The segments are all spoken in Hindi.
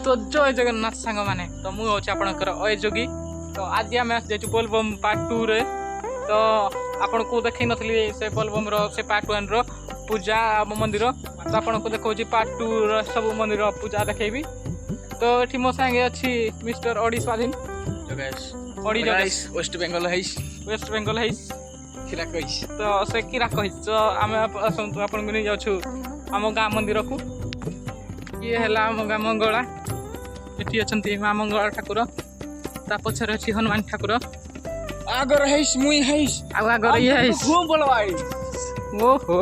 तो जय जगन्नाथ सांग मैंने तो मुझे हूँ आपंकर अय जोगी तो आज आम आसु बोलबम पार्ट 2 रे तो आपन को देखी नी से बोलबम से पार्ट 1 रो पूजा मंदिर तो आपन को देखा पार्ट 2 रो सब मंदिर पूजा देखेबी तो ये मो सांगे अच्छी मिस्टर ओडी स्वाधीन ओडी जोगेश वेस्ट बेंगल है तो से किरा कही तो आम आपन को नहीं जाऊँ आम गाँ मंदिर को ये है आम गाँ मंगला ये अच्छा माँ मंगला ठाकुर ता पछर अच्छी हनुमान ठाकुर आगर हैस मुई हैस आगर ये है घूम बोलवाई ओहो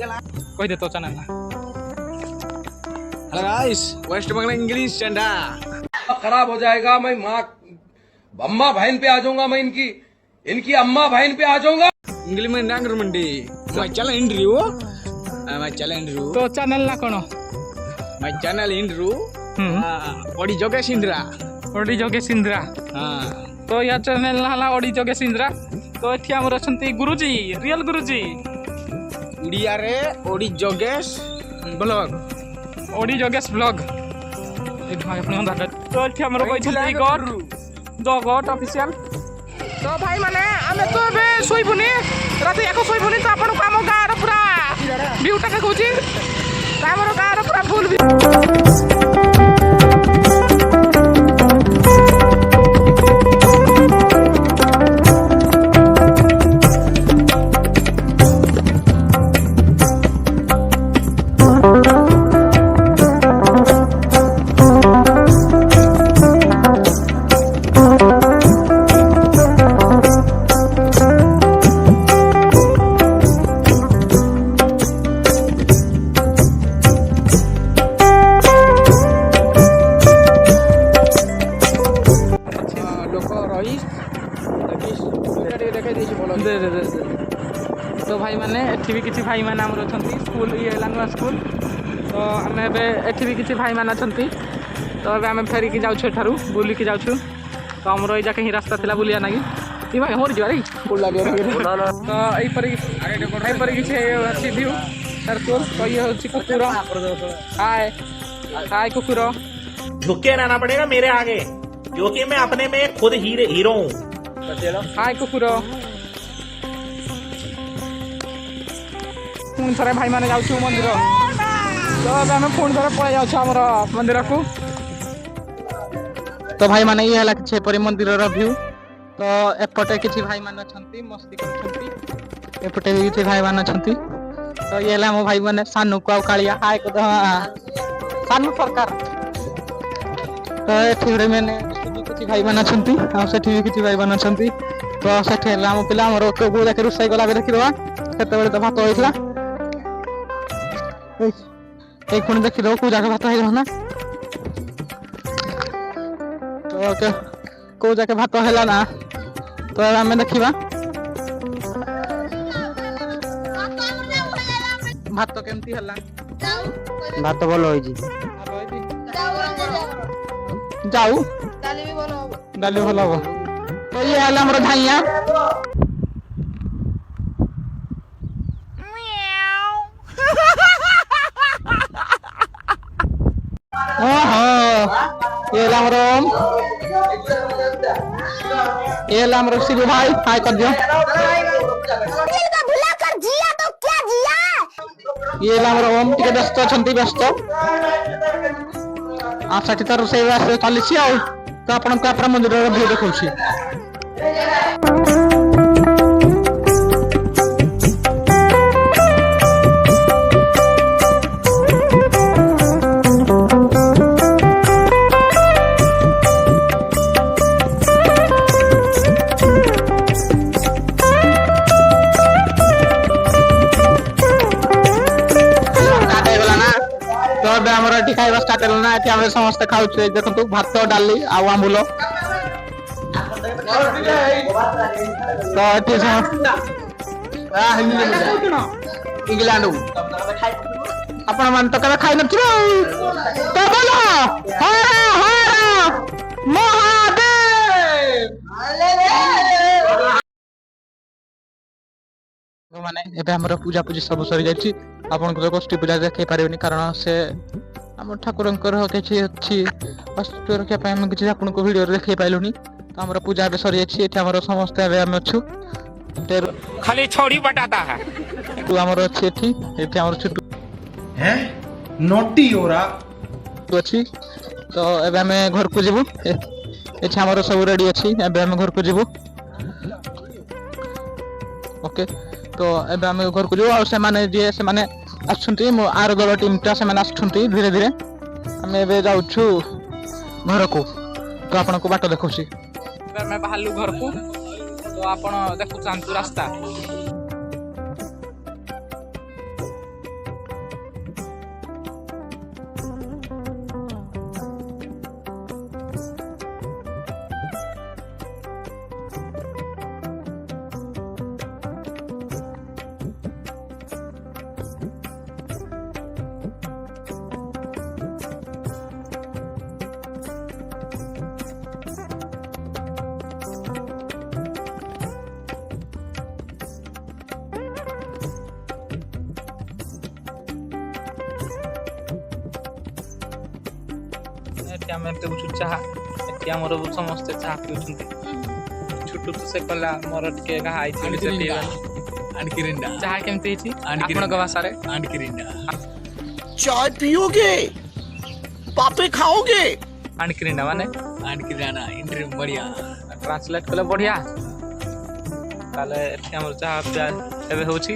कह दे तो channel hello guys West Bengal English चंदा खराब हो जाएगा। मैं माँ अम्मा बहन पे आ जाऊंगा। मैं इनकी अम्मा बहन पे आ जाऊंगा। इंग्लिश में नांगर मंडी मैं चैनल इंटरव्यू मैं चैनल इंटरव्यू तो चैनल ना कौन मैं चैनल इंटरव्यू ओडी जोगेश इंद्रा ओडी जोगेश इंद्रा हां तो या चैनल ना ओडी जोगेश इंद्रा तो एठी हमर अछंती गुरुजी रियल गुरुजी उड़िया रे ओडी जोगेश ब्लॉग ओडी जोगेश ब्लॉग ए भाई अपने अंदर तो एठी हमर कहछंती गॉड ऑफिशियल तो भाई माने आमे तो बे सोइबुनी राती एको सोइबुनी तो आपन काम गार पूरा व्यूटा के कहूची हमर गार पूरा फुल तो भाई माने एठी भी किसी भाई माने हमर अछंती स्कूल ये लांगुआ स्कूल तो आम एठी भी किसी भाई माने अछंती तो अब आम फेरी की जाऊ एठारू बुली की जाऊ तो हमर जाके ही रास्ता थिला बुलिया नागी ई भाई होर जवारी फुल लागे तो एई पर किसी अच्छी व्यू सर्कल तो ये होची कुकुर हाय हाय कुकुर झुके रहना पड़ेगा मेरे आगे क्योंकि मैं अपने में खुद हीरो हूँ। हाय कुकुर पुणी थे भाई मैंने जाऊँ मंदिर तो आम पुणी थे पलि जाऊँ मंदिर को तो भाई मैंने ये है कि मंदिर व्यू तो एपटे किसी भाई मैंने मस्ती करपटे भी किसी भाई मैंने तो ये है मो भाई मैंने सानू को कालिया हाय को सानू सरकार तो ये मैंने किसी भाई मैंने भी किसी भाई मैंने तो से पिला जाके रोषाई गला देखीदा से तो भात होता पुणी देखीद कौ जगह भात हो ना तो कौ जगह भात है ना तो आम देखा भात केमती है भात भल हो जाऊ डाली भल हम तो ये है धाइया ये शिव भाई हाय कर दियो ये ओम टिके व्यस्त अच्छा व्यस्त आशा तो रोसे चली तो आपन मंदिर व्यू देखा खाଇବା स्टार्ट ହେଲା ନା ଏଠି ଆମେ ସମସ୍ତେ ଖାଉଛୁ ଦେଖନ୍ତୁ ଭାତ ଡାଲି ଆଉ ଆମ୍ବୁଲ ତ ଏଠି ଇଂଲଣ୍ଡ ଆପଣ ମାନେ ତ କେବେ ଖାଇ ନଥିବେ ତ ବୋଲ ହର ହର ମହାଦେବ माने एबे हमर पूजा पूजी सब सरी जायछि आपन को गोष्ठी पूजा देखै पारिबनी कारण से ଆମ ଠାକୁରଙ୍କର କିଛି ଅଛି ବାସ୍ତୁ ରଖିବା ପାଇଁ ଆମେ କିଛି ଆପଣଙ୍କୁ ଭିଡ଼ିଓରେ ଦେଖେଇ ପାଇଲୁନି। ତ ଆମର ପୂଜା ଏବେ ସରିଯାଇଛି। ଏଠି ଆମର ସମସ୍ତେ ଏବେ ଆମେ ଅଛୁ। खाली छोड़ी बटाता है। ଆମର ଅଛି ଏଠି ଆମର ଛୁଟୁ हैं नोटी हो रहा ଅଛି। ତ ଏବେ ଆମେ ଘରକୁ ଯିବୁ। ଏଠି ଆମର ସବୁ ରେଡି ଅଛି। ଏବେ ଆମେ ଘରକୁ ଯିବୁ। ଓକେ, ତ ଏବେ ଆମେ ଘରକୁ ଯିବୁ। ଆଉ ସେମାନେ ଆସୁଛନ୍ତି ମୋ ଆର ଦଳ ଟିମଟା ସେମାନେ ଆସୁଛନ୍ତି ଧୀରେ ଧୀରେ। ଆମେ ଏବେ ଯାଉଛୁ ଘରକୁ। ତ ଆପଣଙ୍କୁ ବାଟ ଦେଖାଉଛି। ଏବେ ଆମେ ବାହାରିଲୁ ଘରକୁ। ତ ଆପଣ ଦେଖୁଥାନ୍ତୁ ରାସ୍ତା। ଏଠି ଆମେ ପିଉଛୁ ଚାହା। ଏଠି ଆମର ସମସ୍ତେ ଚାହା ପିଉଛନ୍ତି। ଛୁଟୁ ତ ସେ କଲା ମୋର ଟିକେ ଘା ହେଇଛି। आणखी ଚାହା କେମିତି ହେଇଛି ଆପଣଙ୍କ ଭାଷାରେ? चाय पियोगे पापे खाओगे ଆଣିକିରିଣ୍ଡା ମାନେ इंटरव्यू बढ़िया ଟ୍ରାନ୍ସଲେଟ୍ କଲେ ବଢ଼ିଆ। ତାହେଲେ ଏଠି ଆମର ଚାହା ପିଆ ଏବେ ହେଉଛି।